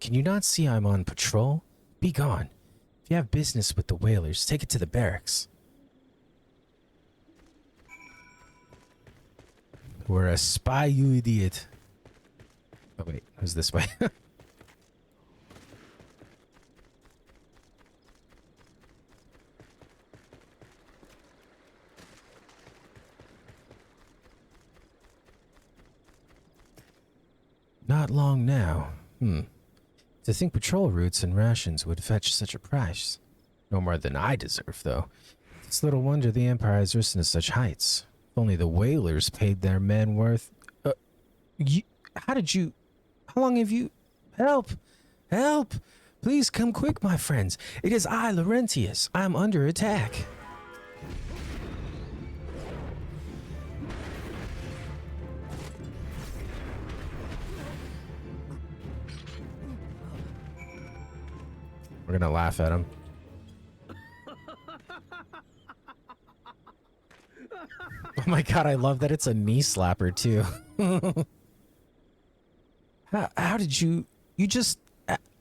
can you not see I'm on patrol? Be gone. If you have business with the whalers, take it to the barracks. We're a spy, you idiot. Oh wait, it was this way. Not long now. To think patrol routes and rations would fetch such a price. No more than I deserve, though. It's little wonder the Empire has risen to such heights. If only the whalers paid their men worth... How long have you... Help! Help! Please come quick, my friends. It is I, Laurentius. I am under attack. We're gonna laugh at him. Oh my god, I love that it's a knee slapper too. How did you just...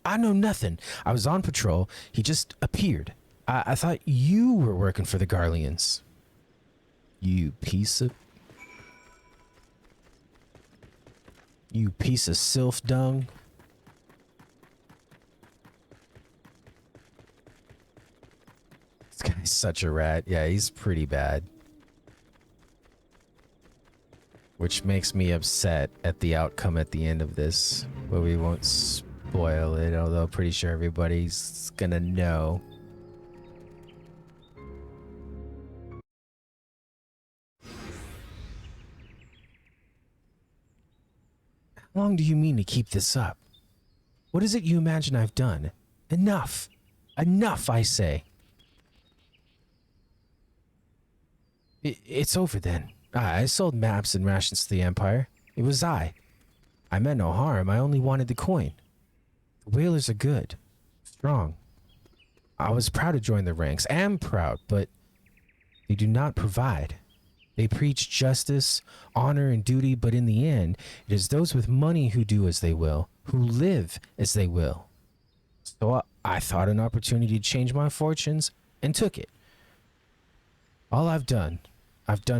I know nothing. I was on patrol. He just appeared. I thought you were working for the Garleans. You piece of sylph dung. This guy's such a rat. Yeah, he's pretty bad. Which makes me upset at the outcome at the end of this. But we won't spoil it, although I'm pretty sure everybody's gonna know. How long do you mean to keep this up? What is it you imagine I've done? Enough! Enough, I say! It's over then. I sold maps and rations to the Empire. It was I. I meant no harm. I only wanted the coin. The whalers are good. Strong. I was proud to join the ranks. Am proud, but they do not provide. They preach justice, honor, and duty, but in the end, it is those with money who do as they will, who live as they will. So I thought an opportunity to change my fortunes and took it. All I've done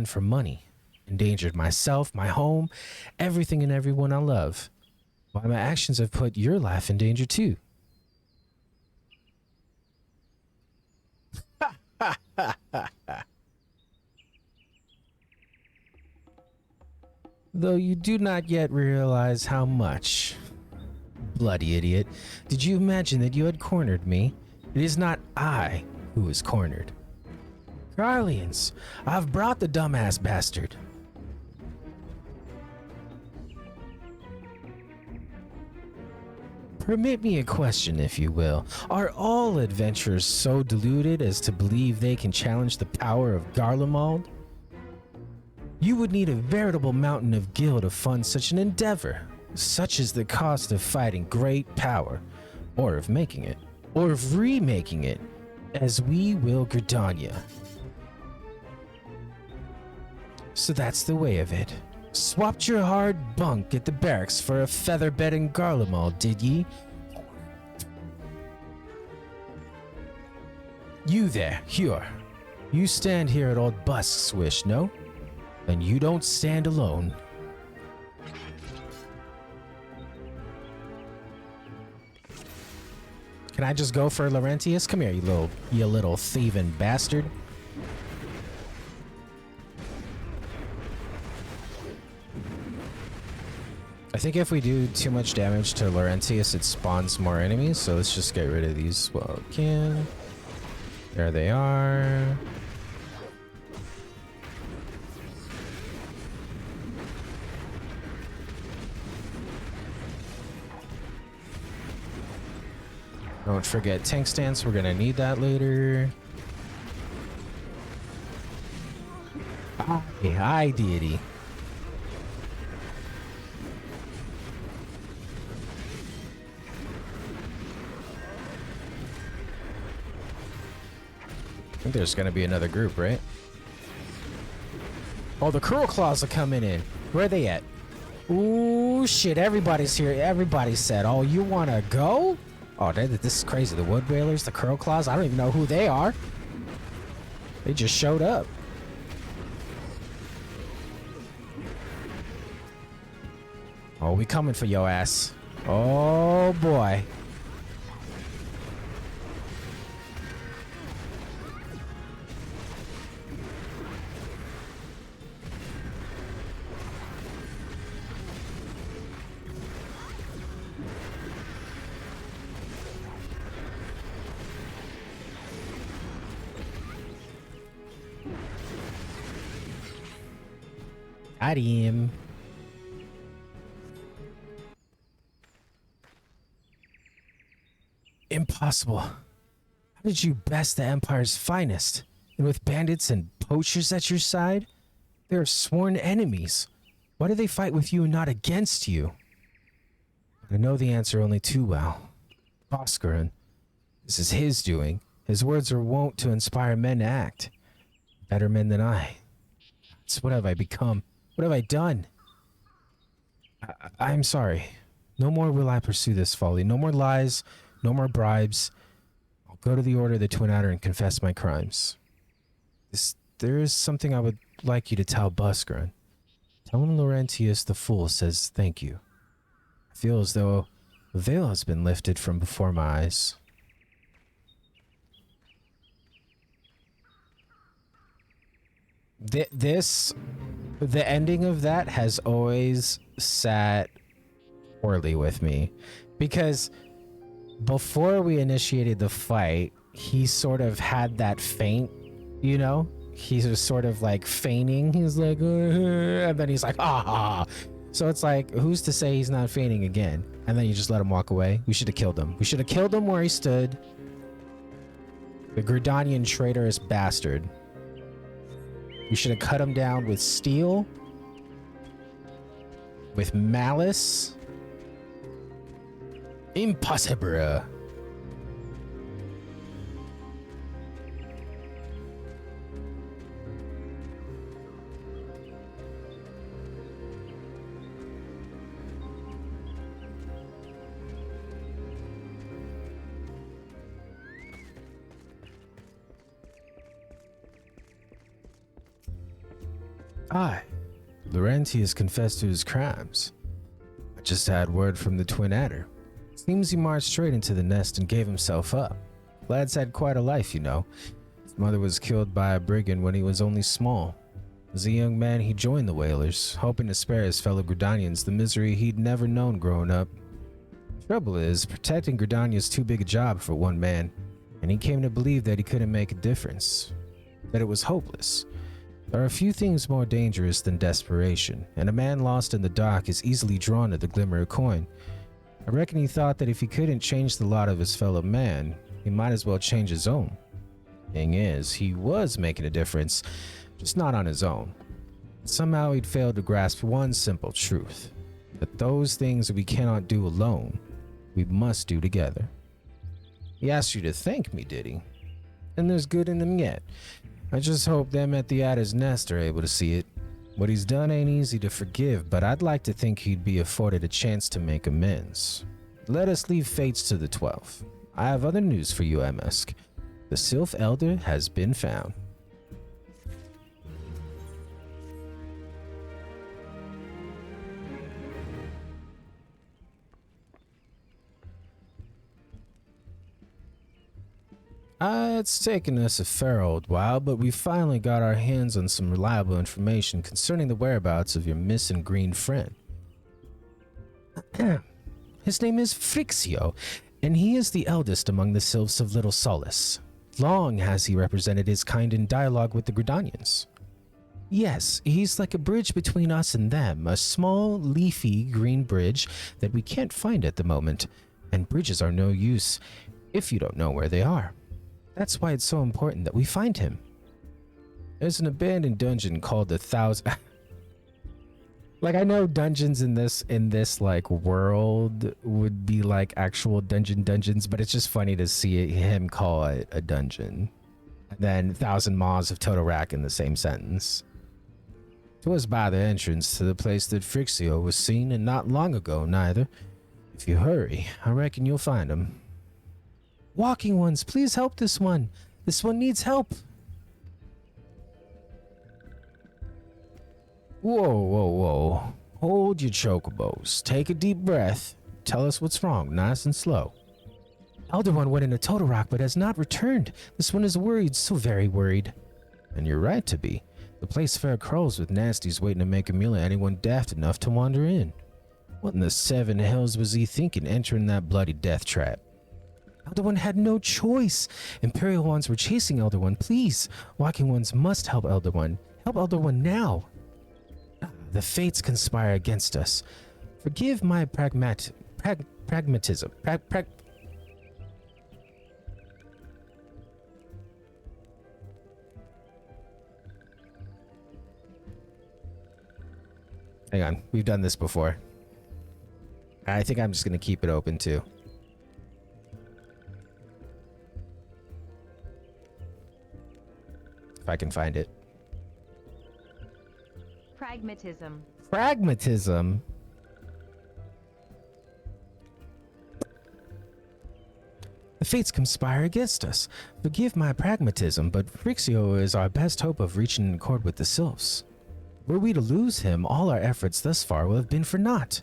for money. Endangered myself, my home, everything and everyone I love. Why, my actions have put your life in danger too. Though you do not yet realize how much. Bloody idiot. Did you imagine that you had cornered me? It is not I who is cornered. Garleans, I've brought the dumbass bastard. Permit me a question, if you will. Are all adventurers so deluded as to believe they can challenge the power of Garlemald? You would need a veritable mountain of gil to fund such an endeavor. Such is the cost of fighting great power, or of making it, or of remaking it, as we will Gridania. So that's the way of it. Swapped your hard bunk at the barracks for a feather bed in Garlemald, did ye? You there, Hure. You stand here at Old Busk's wish, no? And you don't stand alone. Can I just go for Laurentius? Come here, you little thieving bastard. I think if we do too much damage to Laurentius, it spawns more enemies, so let's just get rid of these while we can. There they are. Don't forget tank stance, we're gonna need that later. Hi, deity. I think there's gonna be another group, right? Oh, the Cruel Claws are coming in. Where are they at? Ooh, shit, everybody's here. Everybody said, oh, you want to go? Oh, this is crazy. The Wood Whalers, the Curl Claws, I don't even know who they are. They just showed up. Oh, we coming for your ass. Oh, boy. Got him. Impossible. How did you best the Empire's finest? And with bandits and poachers at your side? They're sworn enemies. Why do they fight with you and not against you? I know the answer only too well. Bhaskaran. This is his doing. His words are wont to inspire men to act. Better men than I. So what have I become? What have I done? I'm sorry. No more will I pursue this folly. No more lies. No more bribes. I'll go to the Order of the Twin Adder and confess my crimes. There is something I would like you to tell Bhaskaran. Tell him Laurentius the Fool says thank you. I feel as though a veil has been lifted from before my eyes. The ending of that has always sat poorly with me, because before we initiated the fight, he sort of had that feint, you know? He was sort of like feigning. He's like, and then he's like, ah. So it's like, who's to say he's not feigning again? And then you just let him walk away. We should have killed him. We should have killed him where he stood. The Gridanian traitorous bastard. We should have cut him down with steel, with malice. Impossible. Aye, Laurentius confessed to his crimes. I just had word from the Twin Adder. Seems he marched straight into the nest and gave himself up. Lad's had quite a life, you know. His mother was killed by a brigand when he was only small. As a young man, he joined the Whalers, hoping to spare his fellow Gridanians the misery he'd never known growing up. Trouble is, protecting Gridania's too big a job for one man, and he came to believe that he couldn't make a difference, that it was hopeless. There are few things more dangerous than desperation, and a man lost in the dark is easily drawn to the glimmer of coin. I reckon he thought that if he couldn't change the lot of his fellow man, he might as well change his own. Thing is, he was making a difference, just not on his own. Somehow he'd failed to grasp one simple truth, that those things that we cannot do alone, we must do together. He asked you to thank me, did he? And there's good in them yet. I just hope them at the Adder's Nest are able to see it. What he's done ain't easy to forgive, but I'd like to think he'd be afforded a chance to make amends. Let us leave fates to the 12. I have other news for you, MSQ. The Sylph Elder has been found. It's taken us a fair old while, but we finally got our hands on some reliable information concerning the whereabouts of your missing green friend. His name is Frixio, and he is the eldest among the Sylphs of Little Solace. Long has he represented his kind in dialogue with the Gridanians. Yes, he's like a bridge between us and them, a small, leafy green bridge that we can't find at the moment, and bridges are no use if you don't know where they are. That's why it's so important that we find him. There's an abandoned dungeon called the Thousand... Like, I know dungeons in this like world would be like actual dungeons, but it's just funny to see him call it a dungeon. And then 1,000 Maws of Totorak in the same sentence. 'Twas by the entrance to the place that Frixio was seen, and not long ago neither. If you hurry, I reckon you'll find him. Walking ones, please help this one. This one needs help. Whoa, whoa, whoa. Hold your chocobos. Take a deep breath. Tell us what's wrong, nice and slow. Elder One went into Total Rock but has not returned. This one is worried, so very worried. And you're right to be. The place fair crawls with nasties waiting to make a meal of anyone daft enough to wander in. What in the seven hells was he thinking entering that bloody death trap? Elder One had no choice. Imperial ones were chasing Elder One. Please, walking ones must help Elder One. Help Elder One now. The fates conspire against us. Forgive my pragmatism. Hang on, we've done this before. I think I'm just gonna keep it open too. If I can find it. Pragmatism. Pragmatism? The fates conspire against us. Forgive my pragmatism, but Frixio is our best hope of reaching an accord with the sylphs. Were we to lose him, all our efforts thus far will have been for naught.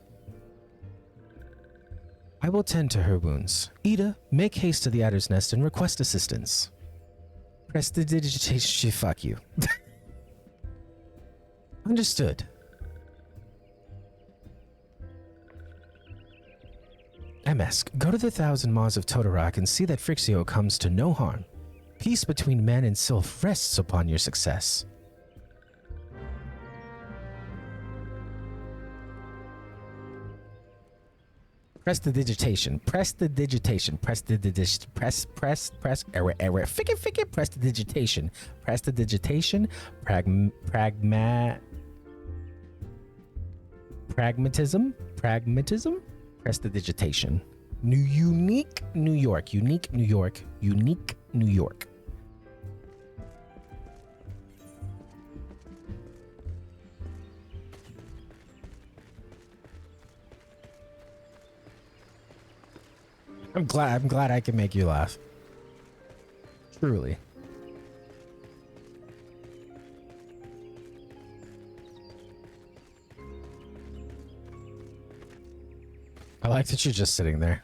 I will tend to her wounds. Ida, make haste to the Adder's Nest and request assistance. Press the digitation. Fuck you. Understood. MSQ, go to the 1,000 Maws of Totorock and see that Frixio comes to no harm. Peace between man and sylph rests upon your success. Press the digitation. Press the digitation. Press the digitation. Press. Error. Fick. Press the digitation. Press the digitation. Pragmatism. Press the digitation. Unique New York. I'm glad I can make you laugh. Truly. I like that you're just sitting there.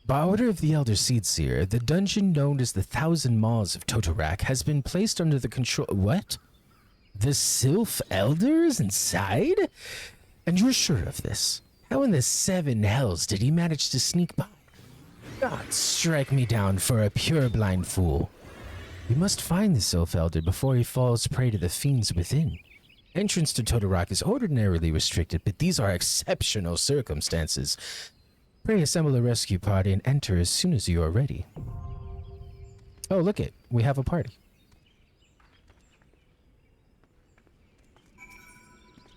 By order of the Elder Seedseer, the dungeon known as the 1,000 Maws of Totorak has been placed under the control— What? The Sylph Elders inside? And you're sure of this? How in the seven hells did he manage to sneak by? God, strike me down for a purblind fool. We must find the Sylph Elder before he falls prey to the fiends within. Entrance to Totorak is ordinarily restricted, but these are exceptional circumstances. Pray assemble a rescue party and enter as soon as you are ready. Oh, look it. We have a party.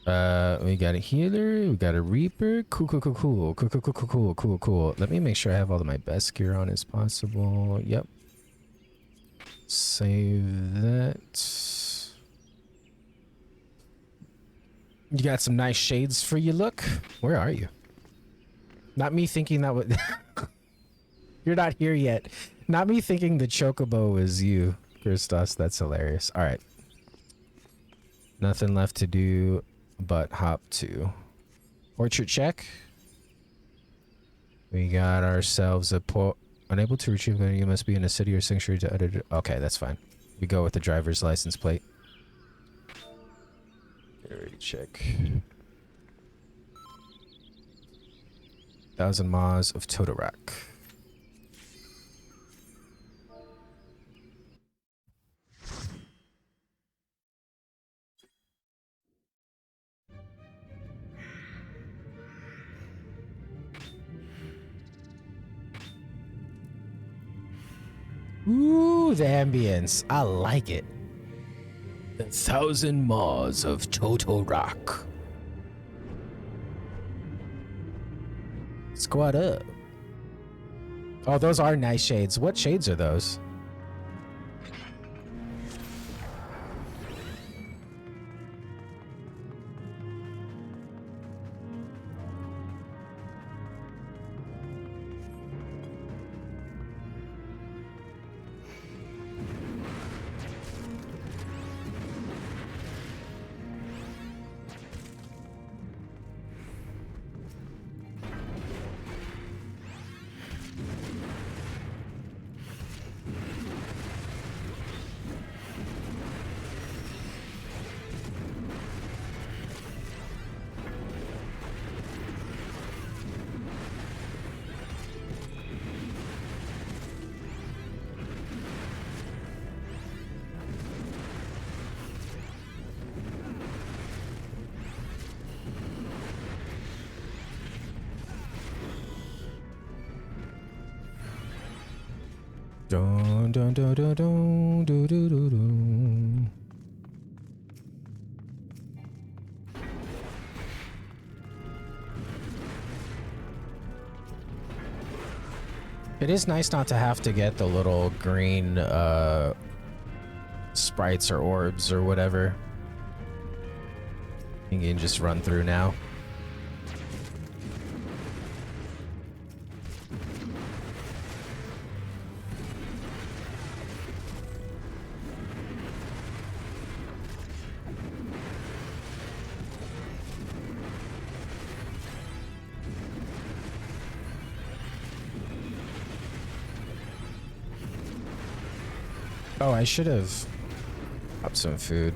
We got a healer. We got a reaper. Cool. Let me make sure I have all of my best gear on as possible. Yep. Save that. You got some nice shades for your look. Where are you? Not me thinking that would... You're not here yet. Not me thinking the chocobo is you, Christos. That's hilarious. All right. Nothing left to do but hop to portrait check. We got ourselves a unable to retrieve. You must be in a city or sanctuary to edit. Okay, that's fine. We go with the driver's license plate. Already check. 1,000 Maws of Totorak. Ooh, the ambience. I like it. The 1,000 Maws of Totorak. Squad up. Oh, those are nice shades. What shades are those? Dun, dun, dun, dun, dun, dun, dun, dun, dun. It is nice not to have to get the little green sprites or orbs or whatever. You can just run through now. Oh, I should have up some food.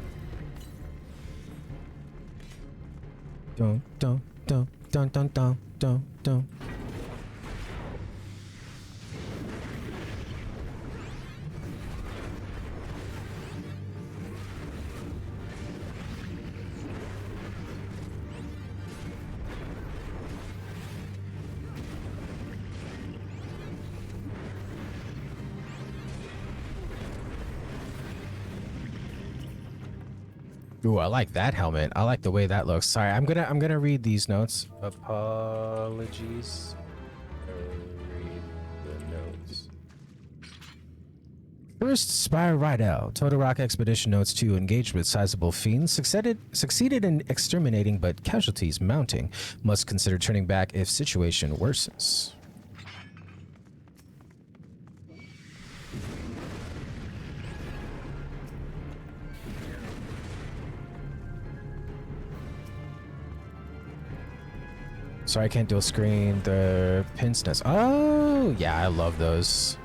Dun dun dun dun dun dun dun dun. Ooh, I like that helmet. I like the way that looks. Sorry, I'm gonna read these notes. Apologies. Read the notes. First, Spire Rydell, Total Rock Expedition Notes 2, engaged with sizable fiends, succeeded in exterminating, but casualties mounting. Must consider turning back if situation worsens. Sorry, I can't dual screen the pin's nest. Oh, yeah, I love those.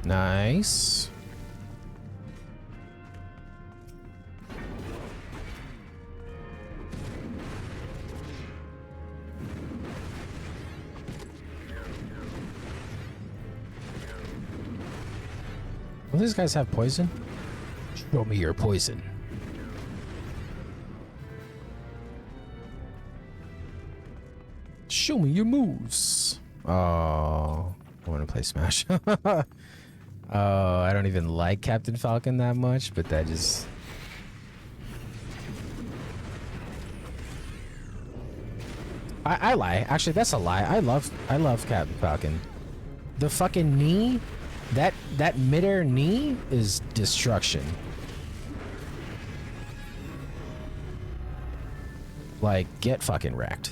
Nice. Will these guys have poison? Show me your poison. Show me your moves. Oh, I want to play Smash. Oh, I don't even like Captain Falcon that much, but that just... I lie. Actually, that's a lie. I love Captain Falcon. The fucking knee, that midair knee is destruction. Like, get fucking wrecked.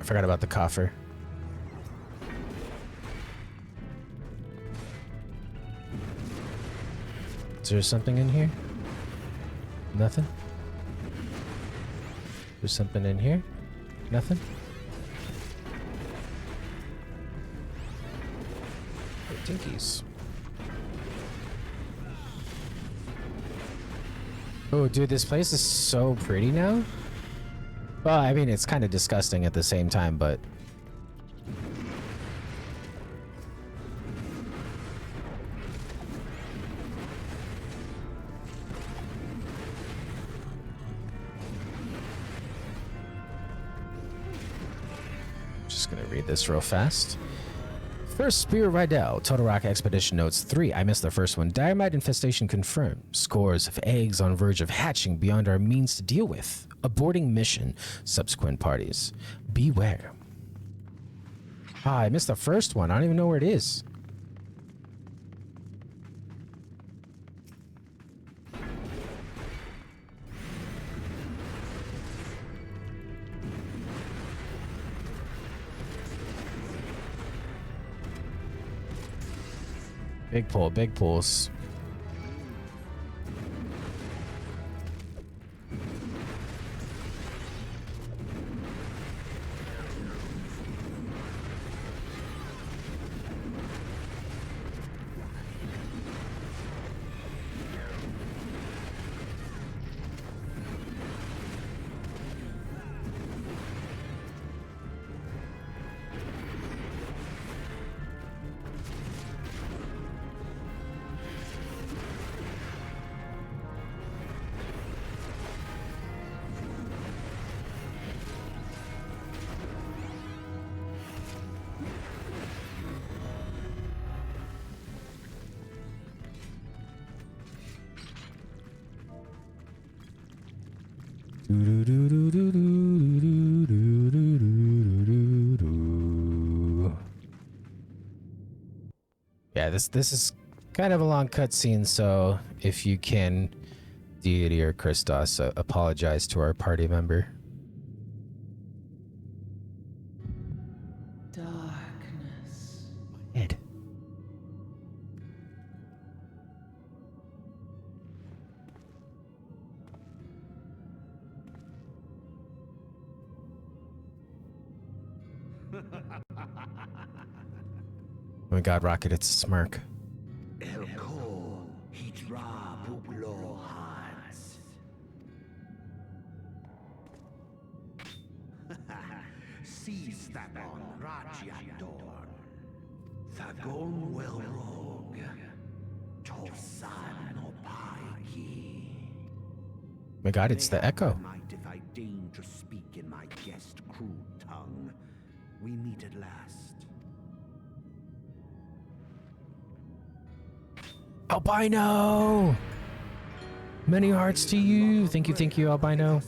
I forgot about the coffer. Is there something in here? Nothing? There's something in here? Nothing? Oh, Tinkies. Oh, dude, this place is so pretty now. Well, I mean, it's kind of disgusting at the same time, but... Just gonna read this real fast. First, Spear Rydell, Total Rock Expedition Notes 3. I missed the first one. Diorite infestation confirmed. Scores of eggs on verge of hatching beyond our means to deal with. Aborting mission. Subsequent parties. Beware. Ah, I missed the first one. I don't even know where it is. Big pull, big pulls. Yeah, this is kind of a long cutscene, so if you can, Deity or Christos, apologize to our party member. Darkness. Ed. Oh my god, Rocket, it's a smirk. Oh my god, it's the Echo. If I deign to speak in my guest crude tongue, we meet at last. Albino! Many hearts to you. Thank you, Albino.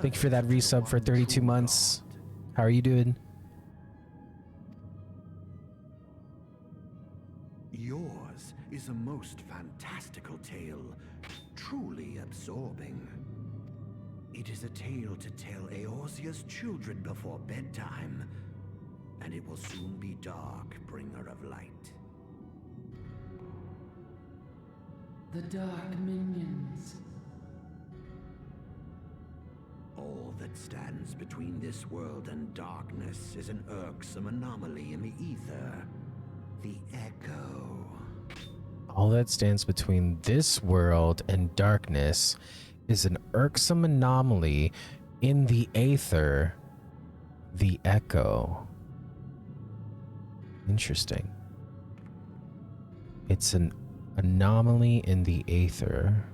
Thank you for that resub for 32 months. How are you doing? Yours is a most fantastical tale, truly absorbing. It is a tale to tell Eorzea's children before bedtime, and it will soon be dark, bringer of light. The Dark Minions. All that stands between this world and darkness is an irksome anomaly in the ether. The Echo. All that stands between this world and darkness is an irksome anomaly in the aether. The Echo. Interesting. It's an anomaly in the aether.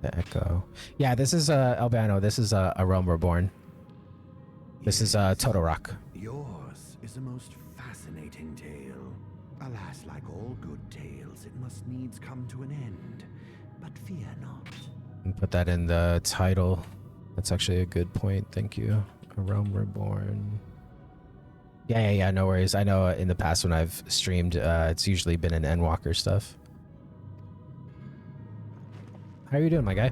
The Echo. Yeah, this is Albano. This is a Realm Reborn. This is Total Rock. Yours is a most fascinating tale. Alas, like all good tales, it must needs come to an end. But fear not. And put that in the title. That's actually a good point. Thank you. A Realm Reborn. Yeah, no worries. I know in the past when I've streamed, it's usually been in Endwalker stuff. How are you doing, my guy?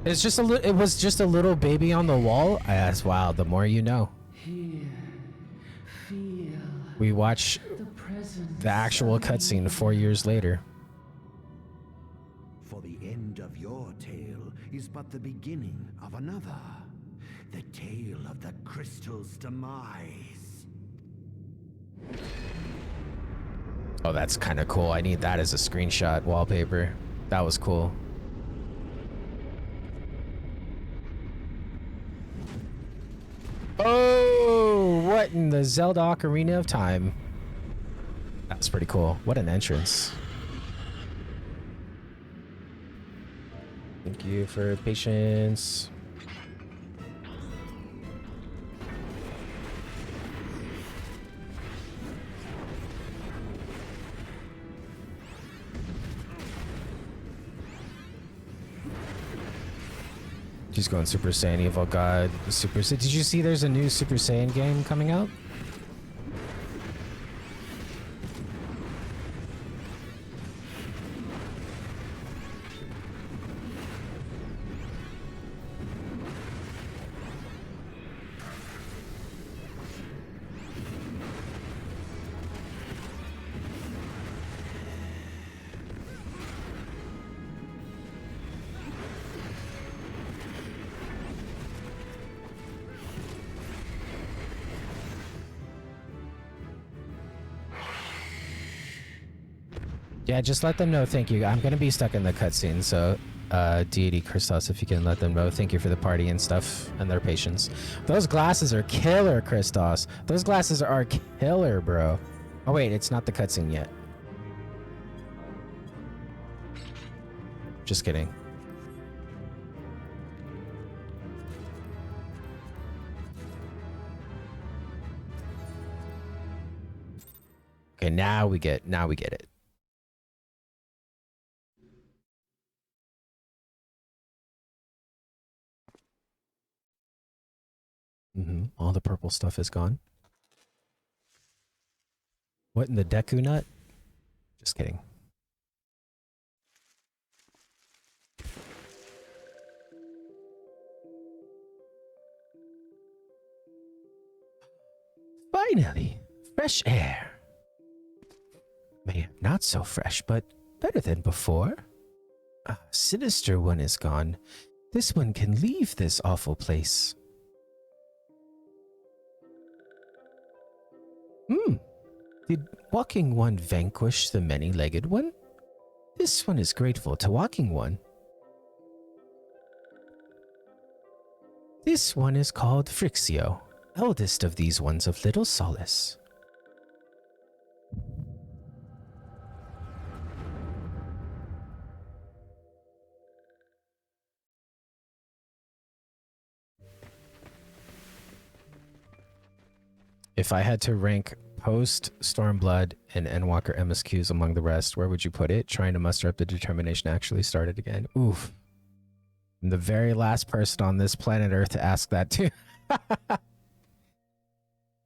It's just a little. It was just a little baby on the wall. I asked, wow, the more you know. Here, feel We watch the presence the actual of cutscene evil. 4 years later. For the end of your tale is but the beginning of another. The tale of the crystal's demise. Oh, that's kind of cool. I need that as a screenshot wallpaper. That was cool. Oh, what in the Zelda Ocarina of Time? That's pretty cool. What an entrance. Thank you for patience. She's going Super Saiyan, Evil God, Super Saiyan. Did you see there's a new Super Saiyan game coming out? Yeah, just let them know. Thank you. I'm gonna be stuck in the cutscene, so Deity Christos, if you can let them know. Thank you for the party and stuff and their patience. Those glasses are killer, Christos. Those glasses are killer, bro. Oh wait, it's not the cutscene yet. Just kidding. Okay, now we get it. All the purple stuff is gone. What in the Deku nut? Just kidding. Finally, fresh air. Maybe not so fresh, but better than before. A sinister one is gone. This one can leave this awful place. Did Walking One vanquish the many-legged one? This one is grateful to Walking One. This one is called Frixio, eldest of these ones of little solace. If I had to rank post Stormblood and Endwalker MSQs among the rest, where would you put it? Trying to muster up the determination to actually start it again. Oof. I'm the very last person on this planet Earth to ask that too.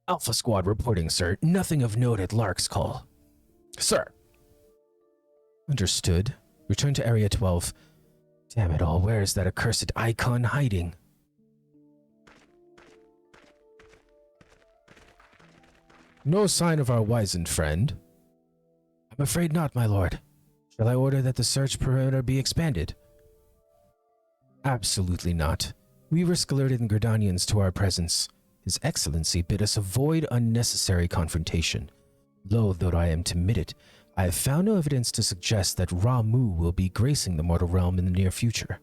Alpha Squad reporting, sir. Nothing of note at Lark's call. Sir. Understood. Return to Area 12. Damn it all, where is that accursed icon hiding? No sign of our wizened friend. I'm afraid not, my lord. Shall I order that the search perimeter be expanded? Absolutely not. We risk alerting Gridanians to our presence. His Excellency bid us avoid unnecessary confrontation. Loath though I am to admit it, I have found no evidence to suggest that Ramu will be gracing the mortal realm in the near future.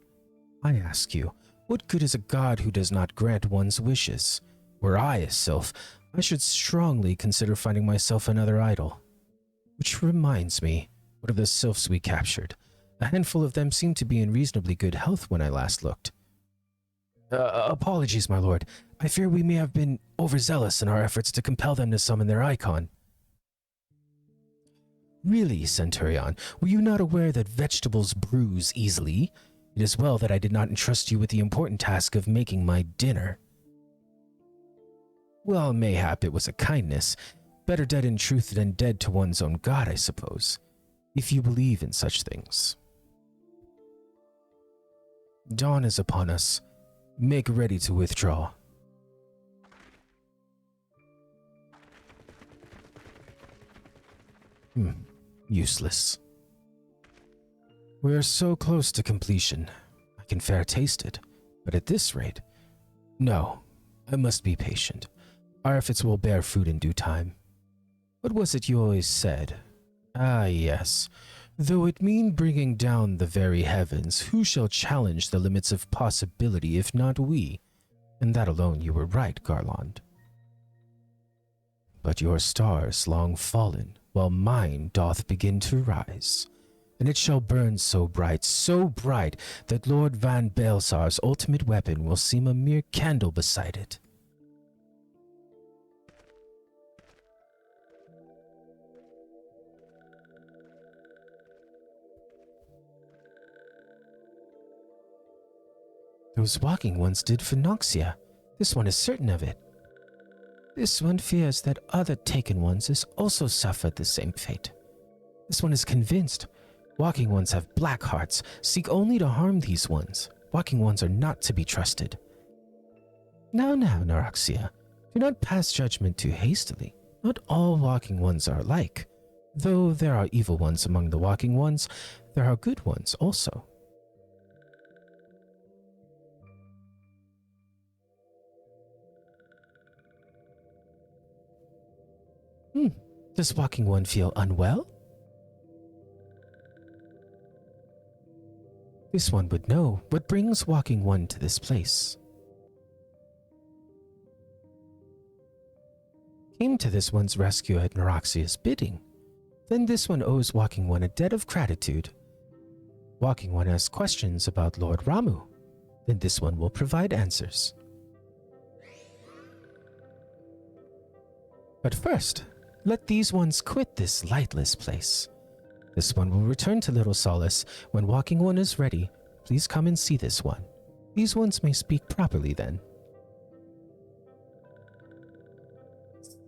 I ask you, what good is a god who does not grant one's wishes? Were I a sylph, I should strongly consider finding myself another idol. Which reminds me, what of the sylphs we captured? A handful of them seemed to be in reasonably good health when I last looked. Apologies, my lord. I fear we may have been overzealous in our efforts to compel them to summon their icon. Really, Centurion, were you not aware that vegetables bruise easily? It is well that I did not entrust you with the important task of making my dinner. Well, mayhap it was a kindness. Better dead in truth than dead to one's own god, I suppose. If you believe in such things. Dawn is upon us. Make ready to withdraw. Useless. We are so close to completion. I can fair taste it, but at this rate, no, I must be patient. Our efforts will bear fruit in due time. What was it you always said? Ah, yes. Though it mean bringing down the very heavens, who shall challenge the limits of possibility if not we? And that alone you were right, Garland. But your star is long fallen, while mine doth begin to rise. And it shall burn so bright, that Lord Van Baelsar's ultimate weapon will seem a mere candle beside it. Those walking ones did for Noxia. This one is certain of it. This one fears that other taken ones has also suffered the same fate. This one is convinced. Walking ones have black hearts, seek only to harm these ones. Walking ones are not to be trusted. Now, Naraxia, do not pass judgment too hastily. Not all walking ones are alike. Though there are evil ones among the walking ones, there are good ones also. Does walking one feel unwell? This one would know what brings walking one to this place. Came to this one's rescue at Naraxia's bidding. Then this one owes walking one a debt of gratitude. Walking one has questions about Lord Ramu. Then this one will provide answers. But first, let these ones quit this lightless place. This one will return to Little Solace. When walking one is ready, please come and see this one. These ones may speak properly then.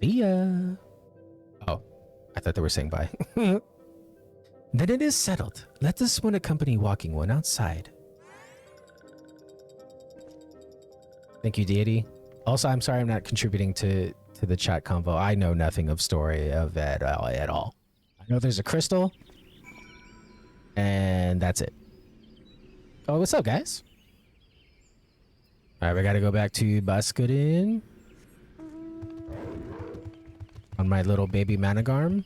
See ya. Oh, I thought they were saying bye. Then it is settled. Let this one accompany walking one outside. Thank you, deity. Also, I'm sorry I'm not contributing to the chat convo. I know nothing of story of it at all. I know there's a crystal, and that's it. Oh, what's up, guys? All right, we gotta go back to Bascudin on my little baby Managarm.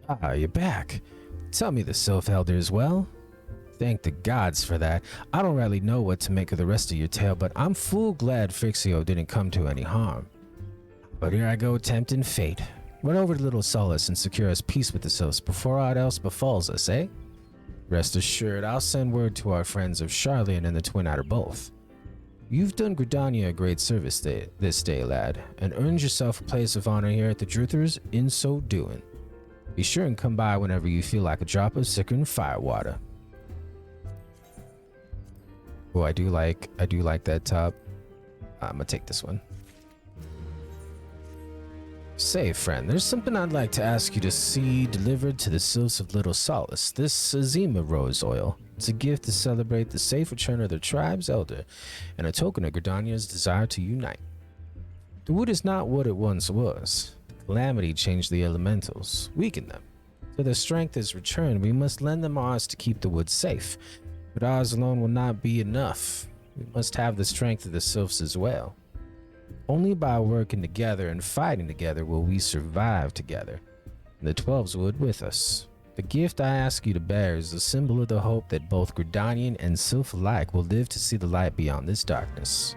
Ah, you're back. Tell me the Sylph Elder is well. Thank the gods for that. I don't really know what to make of the rest of your tale, but I'm full glad Frixio didn't come to any harm. But here I go tempting fate. Run over to Little Solace and secure us peace with the Sylphs before aught else befalls us, eh? Rest assured, I'll send word to our friends of Charlian and the Twin Otter both. You've done Gridania a great service this day, lad, and earned yourself a place of honor here at the Druthers in so doing. Be sure and come by whenever you feel like a drop of sickering firewater. Oh, I do like that top. I'm gonna take this one. Say, friend, there's something I'd like to ask you to see delivered to the Sylphs of Little Solace. This Azima rose oil. It's a gift to celebrate the safe return of their tribe's elder, and a token of Gridania's desire to unite. The wood is not what it once was. Calamity changed the elementals, weakened them. Till their strength is returned, we must lend them ours to keep the wood safe. But ours alone will not be enough. We must have the strength of the Sylphs as well. Only by working together and fighting together will we survive together. And the 12s would with us. The gift I ask you to bear is a symbol of the hope that both Gridanian and Sylph alike will live to see the light beyond this darkness.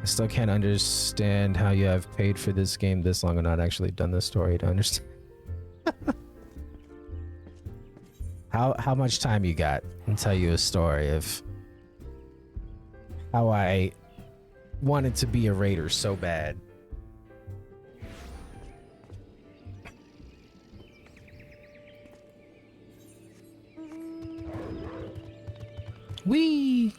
I still can't understand how you have paid for this game this long and not actually done the story to understand. How much time you got and tell you a story of how I wanted to be a raider so bad. Whee!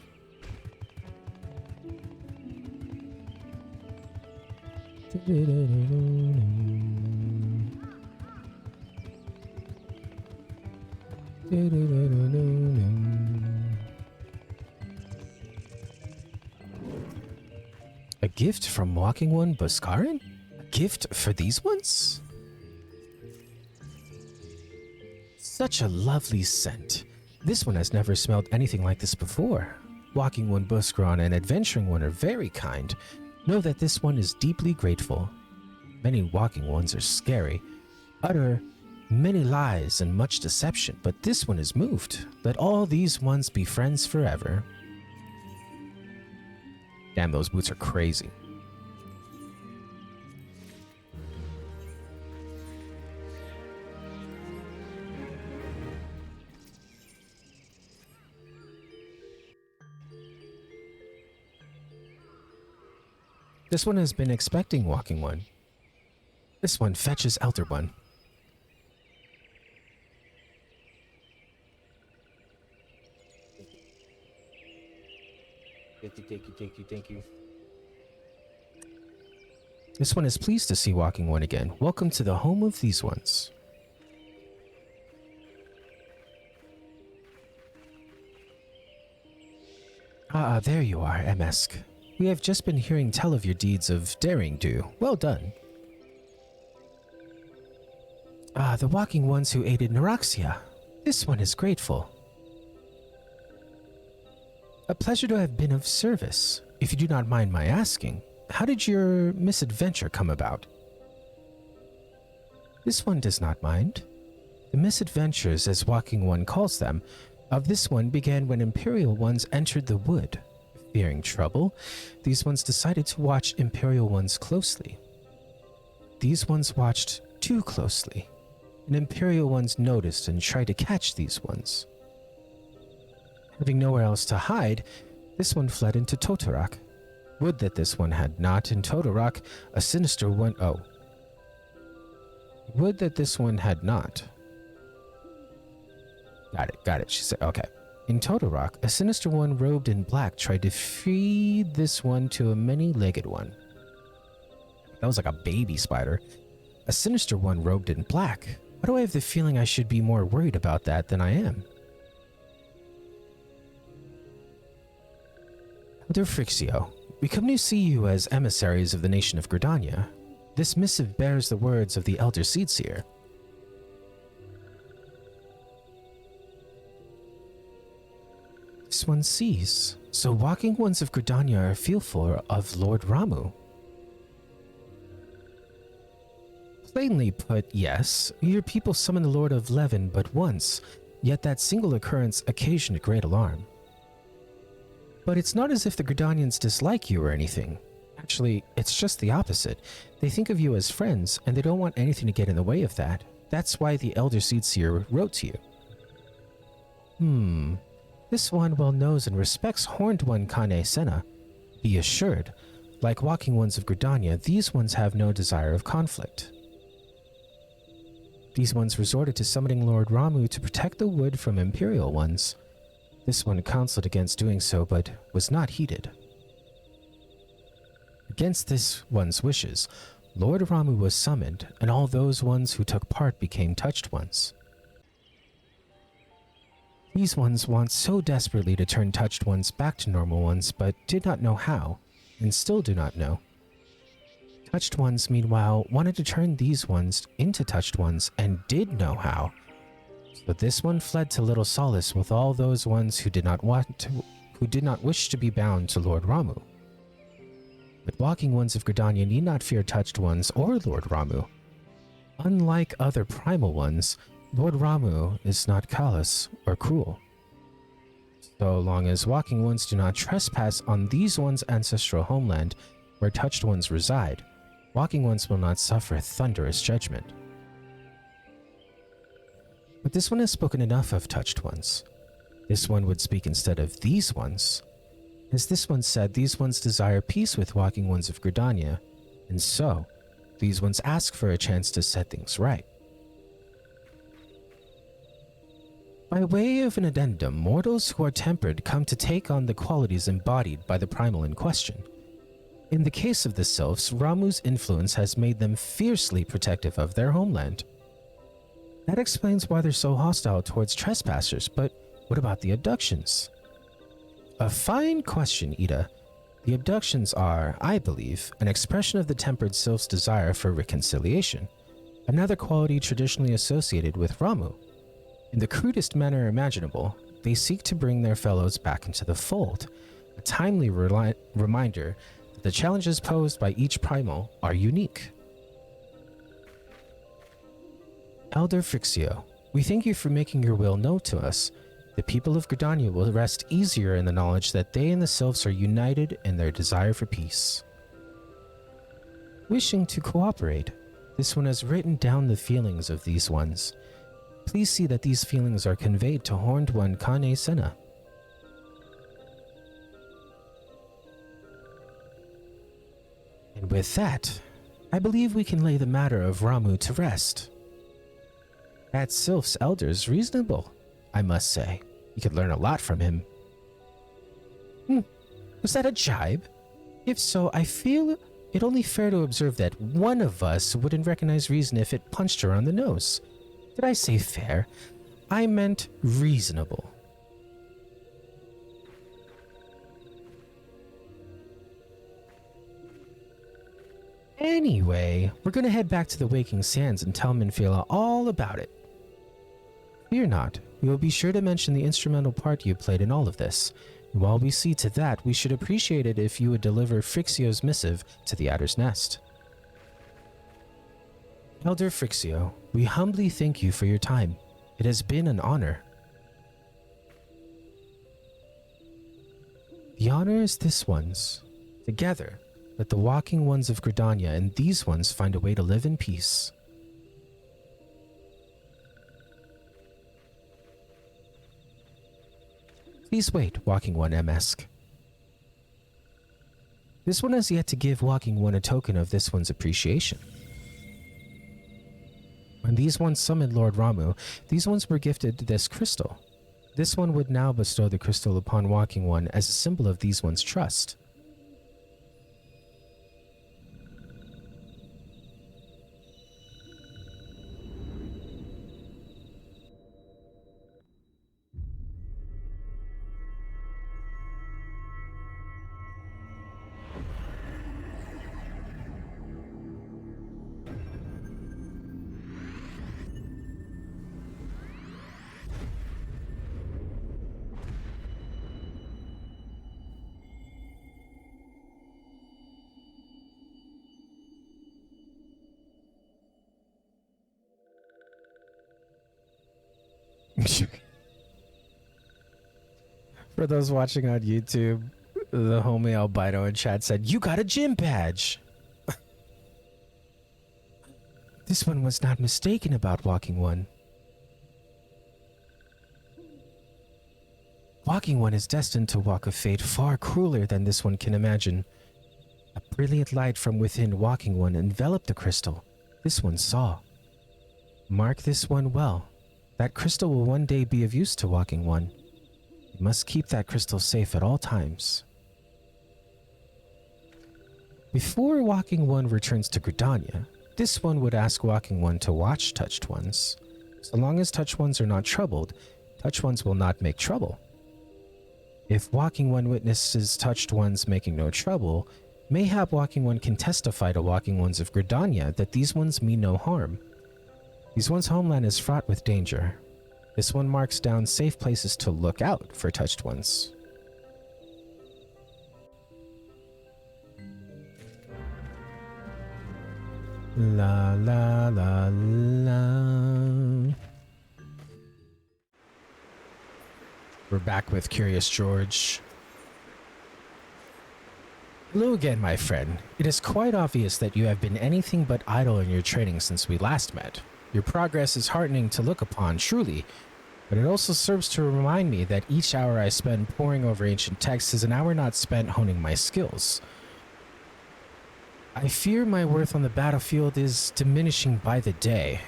A gift from Walking One Buskarin? A gift for these ones? Such a lovely scent. This one has never smelled anything like this before. Walking One Buskaran and Adventuring One are very kind. Know that this one is deeply grateful. Many Walking Ones are scary, utter many lies and much deception, but this one is moved. Let all these ones be friends forever. Damn, those boots are crazy. This one has been expecting Walking One. This one fetches Elder One. Thank you. This one is pleased to see Walking One again. Welcome to the home of these ones. There you are, MSQ. We have just been hearing tell of your deeds of daring do. Well done. The Walking Ones who aided Neuraxia. This one is grateful. A pleasure to have been of service. If you do not mind my asking, how did your misadventure come about? This one does not mind. The misadventures, as Walking One calls them, of this one began when Imperial Ones entered the wood. Fearing trouble, these ones decided to watch Imperial Ones closely. These ones watched too closely, and Imperial Ones noticed and tried to catch these ones. Having nowhere else to hide, this one fled into Totorak. Would that this one had not. In Totorak, a sinister one. Oh. Would that this one had not. Got it, she said. Okay. In Totorak, a sinister one robed in black tried to feed this one to a many-legged one. That was like a baby spider. A sinister one robed in black. Why do I have the feeling I should be more worried about that than I am? Elder Frixio, we come to see you as emissaries of the nation of Gridania. This missive bears the words of the Elder Seedseer. This one sees. So Walking Ones of Gridania are fearful of Lord Ramu. Plainly put, yes. Your people summoned the Lord of Levin but once, yet that single occurrence occasioned great alarm. But it's not as if the Gridanians dislike you or anything. Actually, it's just the opposite. They think of you as friends, and they don't want anything to get in the way of that. That's why the Elder Seedseer wrote to you. This one well knows and respects Horned One Kane Senna. Be assured, like Walking Ones of Gridania, these ones have no desire of conflict. These ones resorted to summoning Lord Ramu to protect the wood from Imperial Ones. This one counseled against doing so, but was not heeded. Against this one's wishes, Lord Ramu was summoned, and all those ones who took part became touched ones. These ones want so desperately to turn touched ones back to normal ones, but did not know how, and still do not know. Touched ones, meanwhile, wanted to turn these ones into touched ones, and did know how. But this one fled to little solace with all those ones who did not wish to be bound to Lord Ramu. But Walking Ones of Gridania need not fear touched ones or Lord Ramu. Unlike other primal ones, Lord Ramu is not callous or cruel. So long as Walking Ones do not trespass on these ones' ancestral homeland where touched ones reside, Walking Ones will not suffer thunderous judgment. But this one has spoken enough of touched ones. This one would speak instead of these ones. As this one said, these ones desire peace with Walking Ones of Gridania, and so, these ones ask for a chance to set things right. By way of an addendum, mortals who are tempered come to take on the qualities embodied by the primal in question. In the case of the sylphs, Ramu's influence has made them fiercely protective of their homeland. That explains why they're so hostile towards trespassers, but what about the abductions? A fine question, Ida. The abductions are, I believe, an expression of the tempered sylph's desire for reconciliation, another quality traditionally associated with Ramu. In the crudest manner imaginable, they seek to bring their fellows back into the fold, a timely reminder that the challenges posed by each primal are unique. Elder Frixio, we thank you for making your will known to us. The people of Gridania will rest easier in the knowledge that they and the sylphs are united in their desire for peace. Wishing to cooperate, this one has written down the feelings of these ones. Please see that these feelings are conveyed to Horned One Kane Senna. And with that, I believe we can lay the matter of Ramu to rest. That Sylph's elder's reasonable, I must say. You could learn a lot from him. Was that a jibe? If so, I feel it only fair to observe that one of us wouldn't recognize reason if it punched her on the nose. Did I say fair? I meant reasonable. Anyway, we're gonna head back to the Waking Sands and tell Minfila all about it. Fear not, we will be sure to mention the instrumental part you played in all of this. And while we see to that, we should appreciate it if you would deliver Frixio's missive to the Adder's Nest. Elder Frixio, we humbly thank you for your time. It has been an honor. The honor is this one's. Together, let the walking ones of Gridania and these ones find a way to live in peace. Please wait, Walking One MSQ. This one has yet to give Walking One a token of this one's appreciation. When these ones summoned Lord Ramu, these ones were gifted this crystal. This one would now bestow the crystal upon Walking One as a symbol of these ones' trust. For those watching on YouTube, the homie albino in chat said, "You got a gym badge!" This one was not mistaken about Walking One. Walking One is destined to walk a fate far crueler than this one can imagine. A brilliant light from within Walking One enveloped the crystal. This one saw. Mark this one well. That crystal will one day be of use to Walking One. You must keep that crystal safe at all times. Before Walking One returns to Gridania, this one would ask Walking One to watch Touched Ones. So long as Touched Ones are not troubled, Touched Ones will not make trouble. If Walking One witnesses Touched Ones making no trouble, mayhap Walking One can testify to Walking Ones of Gridania that these ones mean no harm. These ones' homeland is fraught with danger. This one marks down safe places to look out for Touched Ones. La la la la. We're back with Curious George. Hello again, my friend. It is quite obvious that you have been anything but idle in your training since we last met. Your progress is heartening to look upon, truly, but it also serves to remind me that each hour I spend poring over ancient texts is an hour not spent honing my skills. I fear my worth on the battlefield is diminishing by the day.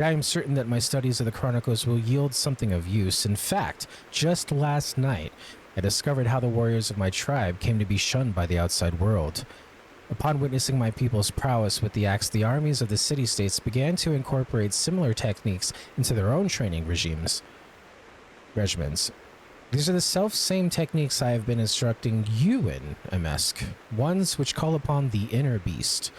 I am certain that my studies of the Chronicles will yield something of use. In fact, just last night, I discovered how the warriors of my tribe came to be shunned by the outside world. Upon witnessing my people's prowess with the axe, the armies of the city-states began to incorporate similar techniques into their own training regimens. These are the self-same techniques I have been instructing you in, MSQ, ones which call upon the inner beast.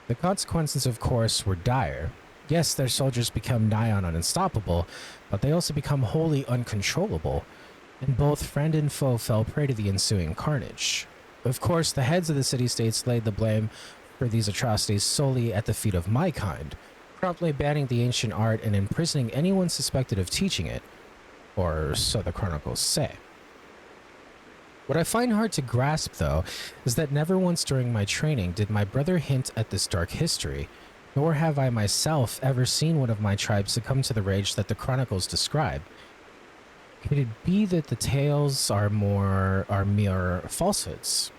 The consequences, of course, were dire. Yes, their soldiers become nigh on unstoppable, but they also become wholly uncontrollable, and both friend and foe fell prey to the ensuing carnage. Of course, the heads of the city-states laid the blame for these atrocities solely at the feet of my kind, promptly banning the ancient art and imprisoning anyone suspected of teaching it, or so the chronicles say. What I find hard to grasp, though, is that never once during my training did my brother hint at this dark history, nor have I myself ever seen one of my tribe succumb to the rage that the chronicles describe. Could it be that the tales are mere falsehoods?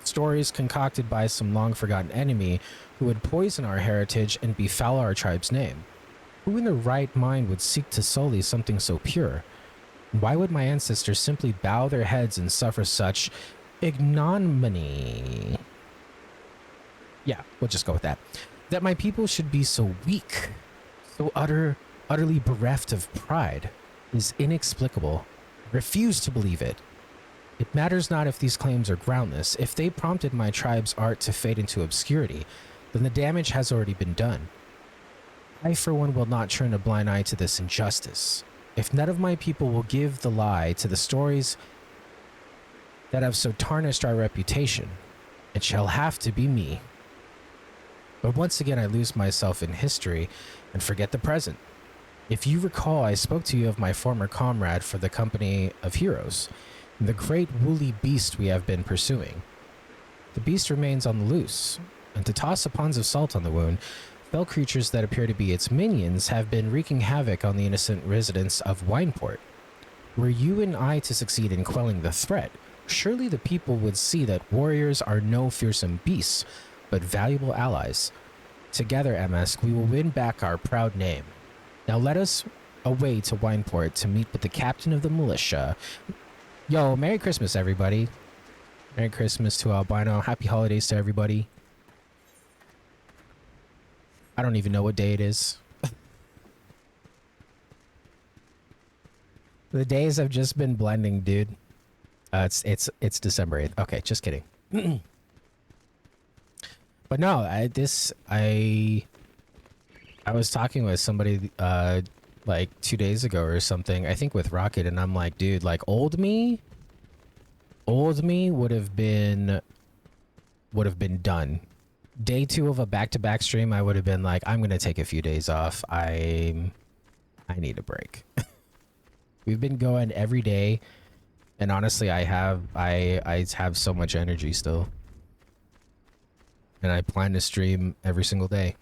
Stories concocted by some long-forgotten enemy who would poison our heritage and befoul our tribe's name? Who in their right mind would seek to sully something so pure? Why would my ancestors simply bow their heads and suffer such ignominy? Yeah, we'll just go with that. That my people should be so weak, so utterly bereft of pride, is inexplicable. I refuse to believe it. It matters not if these claims are groundless. If they prompted my tribe's art to fade into obscurity, then the damage has already been done. I, for one, will not turn a blind eye to this injustice. If none of my people will give the lie to the stories that have so tarnished our reputation, it shall have to be me. But once again, I lose myself in history and forget the present. If you recall, I spoke to you of my former comrade for the company of heroes, and the great woolly beast we have been pursuing. The beast remains on the loose, and to toss a pons of salt on the wound, fell creatures that appear to be its minions have been wreaking havoc on the innocent residents of Wineport. Were you and I to succeed in quelling the threat, surely the people would see that warriors are no fearsome beasts, but valuable allies. Together, MSQ, we will win back our proud name. Now let us away to Wineport to meet with the captain of the militia. Yo, Merry Christmas, everybody. Merry Christmas to Albino. Happy holidays to everybody. I don't even know what day it is. The days have just been blending, dude. It's December 8th. Okay, just kidding. But no, I was talking with somebody like 2 days ago or something, I think with Rocket, and I'm like, dude, like old me would have been done. Day 2 of a back-to-back stream, I would have been like, I'm gonna take a few days off. I need a break. We've been going every day, and honestly, I have so much energy still. And I plan to stream every single day.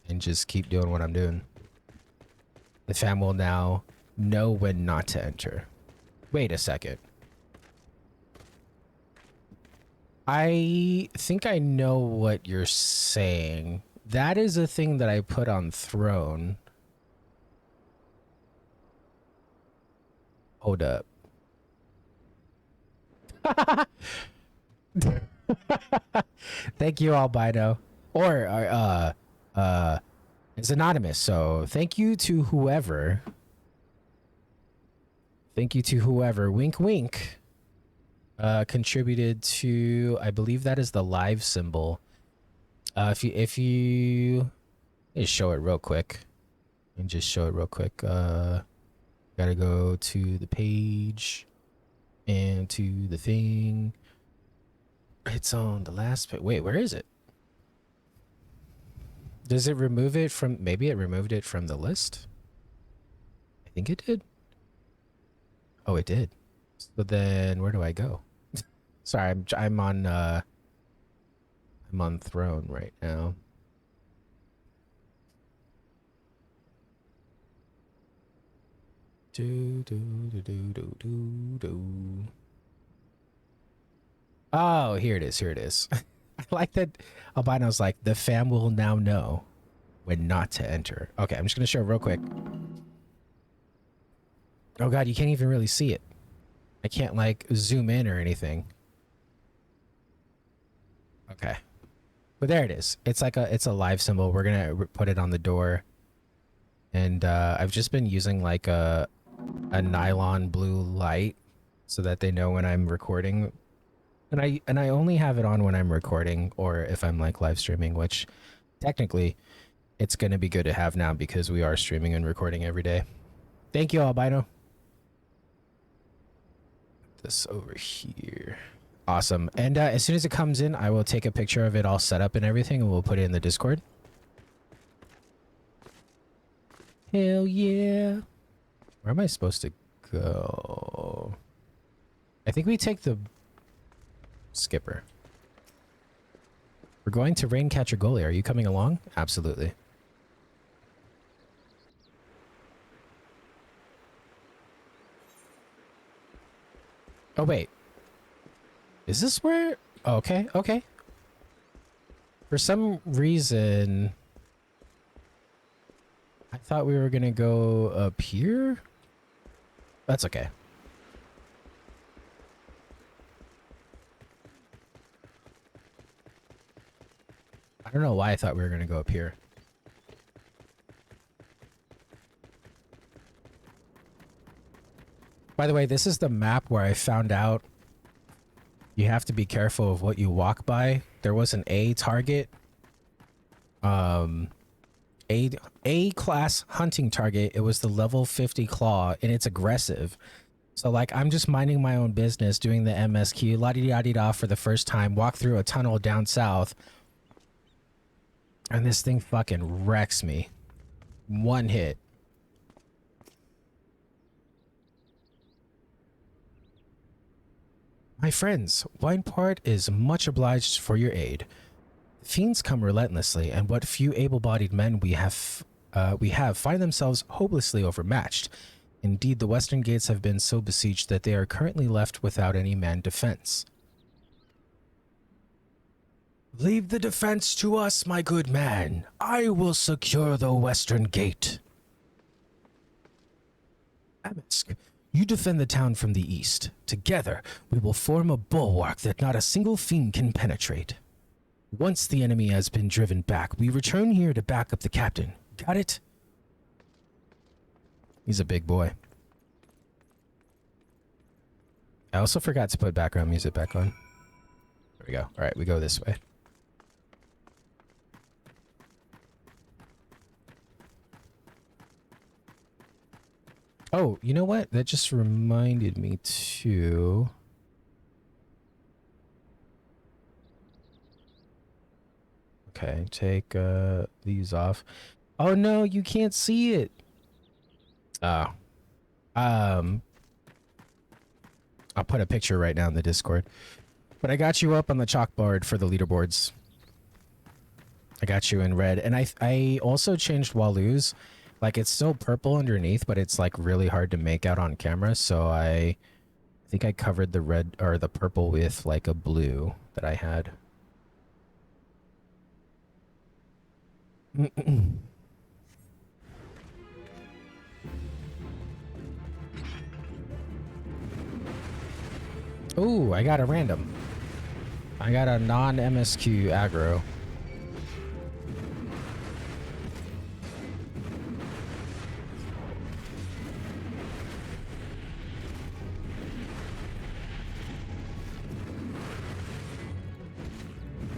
And just keep doing what I'm doing. The fam will now know when not to enter. Wait a second. I think I know what you're saying. That is a thing that I put on Throne. Hold up. Thank you, Albino. Or, it's anonymous, so thank you to whoever. Thank you to whoever, wink wink, contributed to, I believe that is the live symbol. If you just show it real quick. And just show it real quick. Gotta go to the page and to the thing. It's on the last page. Wait, where is it? Does it remove it from, maybe it removed it from the list? I think it did. Oh, it did. So then where do I go? Sorry, I'm on Throne right now. Oh, here it is. Here it is. I like that Albino's like, the fam will now know. when not to enter. Okay, I'm just gonna show real quick. Oh god, you can't even really see it. I can't like zoom in or anything. Okay. But there it is. It's like it's a live symbol. We're gonna put it on the door. And I've just been using like a nylon blue light so that they know when I'm recording. And I only have it on when I'm recording or if I'm like live streaming, which technically it's gonna be good to have now because we are streaming and recording every day. Thank you, Albino. This over here. Awesome. And as soon as it comes in, I will take a picture of it all set up and everything, and we'll put it in the Discord. Hell yeah. Where am I supposed to go? I think we take the skipper. We're going to Raincatcher Gully. Are you coming along? Absolutely. Oh, wait. Is this where... Oh, okay, okay. For some reason... I thought we were gonna go up here? That's okay. I don't know why I thought we were gonna go up here. By the way, this is the map where I found out you have to be careful of what you walk by. There was an A target. A class hunting target. It was the level 50 claw and it's aggressive. So like I'm just minding my own business doing the MSQ la-di-da-di-da for the first time, walk through a tunnel down south. And this thing fucking wrecks me. One hit. My friends, Winepart is much obliged for your aid. Fiends come relentlessly, and what few able-bodied men we have find themselves hopelessly overmatched. Indeed, the western gates have been so besieged that they are currently left without any manned defense. Leave the defense to us, my good man. I will secure the western gate. MSQ, you defend the town from the east. Together, we will form a bulwark that not a single fiend can penetrate. Once the enemy has been driven back, we return here to back up the captain. Got it? He's a big boy. I also forgot to put background music back on. There we go. All right, we go this way. Oh, you know what? That just reminded me too. Okay, take these off. Oh no, you can't see it. Oh. I'll put a picture right now in the Discord. But I got you up on the chalkboard for the leaderboards. I got you in red. And I also changed Walu's. Like, it's still purple underneath, but it's like really hard to make out on camera. So I think I covered the red or the purple with like a blue that I had. Ooh, I got a random. I got a non-MSQ aggro.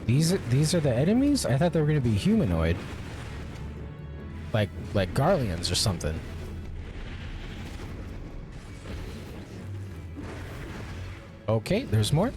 These are the enemies? I thought they were gonna be humanoid. Like Garleans or something. Okay, there's more.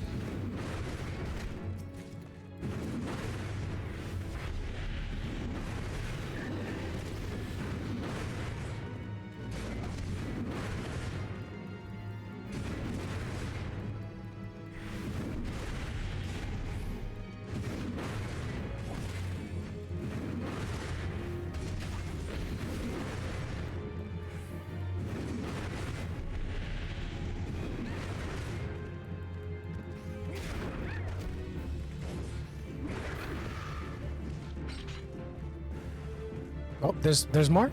Oh, there's more?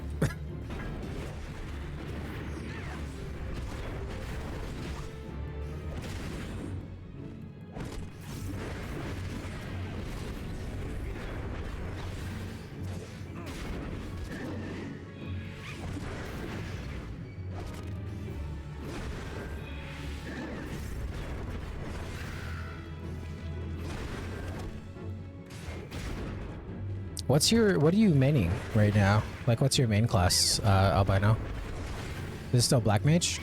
What are you maining right now? Like, what's your main class, albino? Is it still black mage?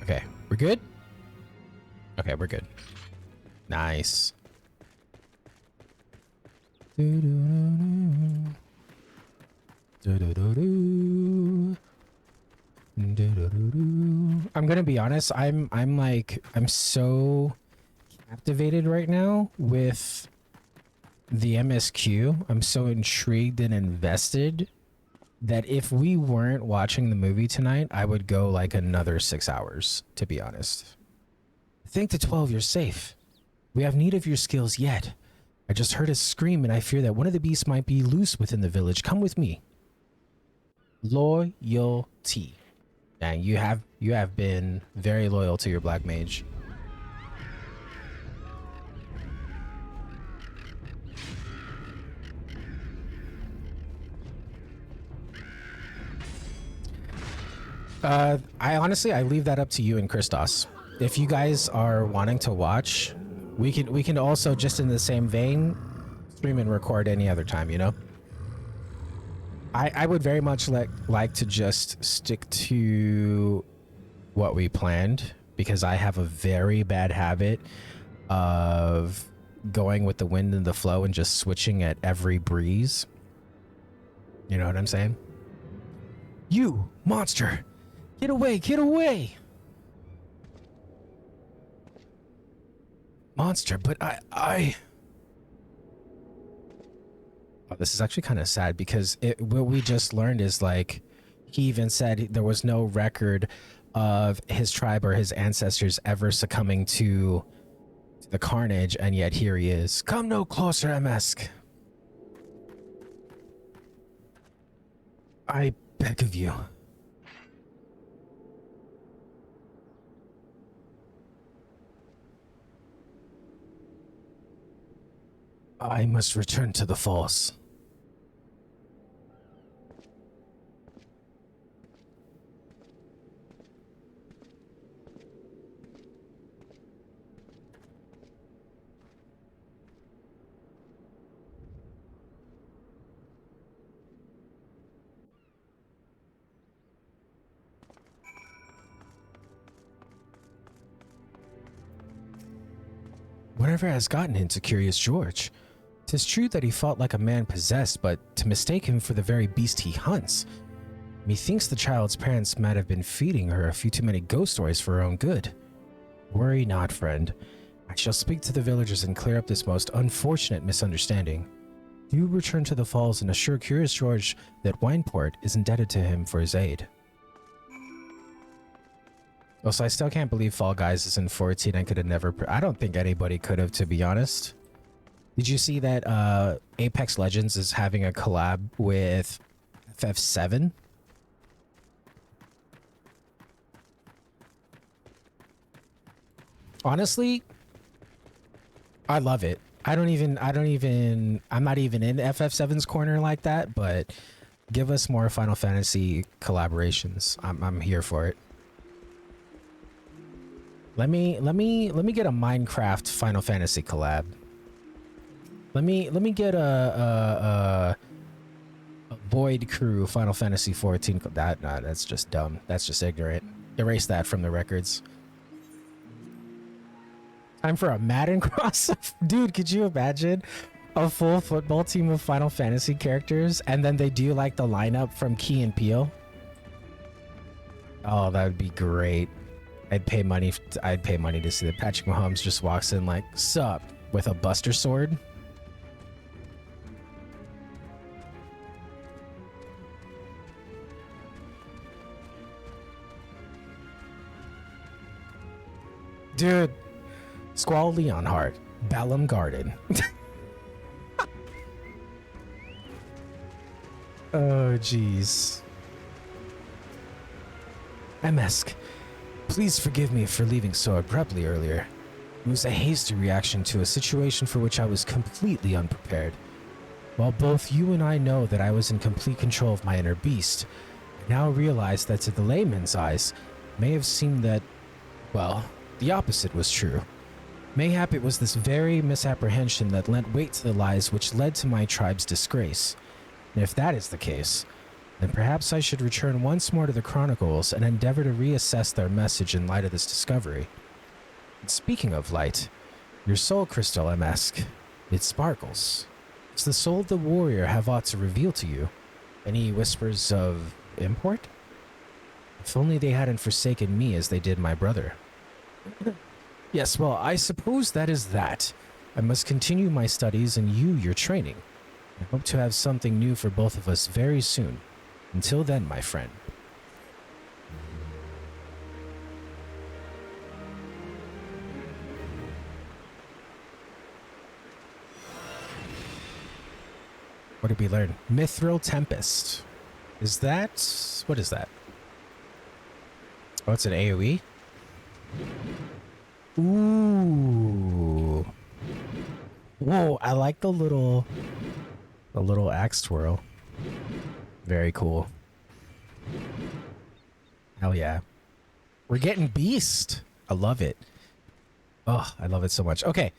Okay, we're good? Okay, we're good. Nice. I'm gonna be honest, I'm so captivated right now with the MSQ. I'm so intrigued and invested that if we weren't watching the movie tonight, I would go like another 6 hours, to be honest. Think to 12, you're safe. We have need of your skills yet. I just heard a scream and I fear that one of the beasts might be loose within the village. Come with me. Loyalty. And you have been very loyal to your black mage. I leave that up to you and Christos. If you guys are wanting to watch, we can also, just in the same vein, stream and record any other time, you know? I would very much like to just stick to what we planned, because I have a very bad habit of going with the wind and the flow and just switching at every breeze. You know what I'm saying? You monster! Get away! Get away! Monster, but I... Oh, this is actually kind of sad, because what we just learned is, like, he even said there was no record of his tribe or his ancestors ever succumbing to the carnage, and yet here he is. Come no closer, MSQ. I beg of you. I must return to the falls. Whatever has gotten into Curious George? 'Tis true that he fought like a man possessed, but to mistake him for the very beast he hunts. Methinks the child's parents might have been feeding her a few too many ghost stories for her own good. Worry not, friend. I shall speak to the villagers and clear up this most unfortunate misunderstanding. You return to the falls and assure Curious George that Wineport is indebted to him for his aid. Also, I still can't believe Fall Guys is in 14. I could have never... I don't think anybody could have, to be honest. Did you see that Apex Legends is having a collab with FF7? Honestly, I love it. I'm not even in FF7's corner like that, but give us more Final Fantasy collaborations. I'm here for it. Let me get a Minecraft Final Fantasy collab. Let me get a Void Crew Final Fantasy 14. That's just dumb. That's just ignorant. Erase that from the records. Time for a Madden crossover. Dude, could you imagine a full football team of Final Fantasy characters, and then they do like the lineup from Key and Peele? Oh, that would be great. I'd pay money to see that. Patrick Mahomes just walks in like, sup, with a Buster Sword. Dude, Squall Leonhardt, Ballum Garden. Oh, jeez. MSQ, please forgive me for leaving so abruptly earlier. It was a hasty reaction to a situation for which I was completely unprepared. While both you and I know that I was in complete control of my inner beast, I now realize that to the layman's eyes, may have seemed that, well, the opposite was true. Mayhap it was this very misapprehension that lent weight to the lies which led to my tribe's disgrace. And if that is the case, then perhaps I should return once more to the Chronicles and endeavor to reassess their message in light of this discovery. And speaking of light, your soul crystal, MSQ, it sparkles. Does the soul of the warrior have aught to reveal to you? Any whispers of import? If only they hadn't forsaken me as they did my brother. Yes, well, I suppose that is that. I must continue my studies and you your training. I hope to have something new for both of us very soon. Until then, my friend. What did we learn? Mithril Tempest. Is that... what is that? Oh, it's an AoE? Ooh. Whoa, I like the little axe twirl. Very cool. Hell yeah. We're getting beast. I love it. Oh, I love it so much. Okay.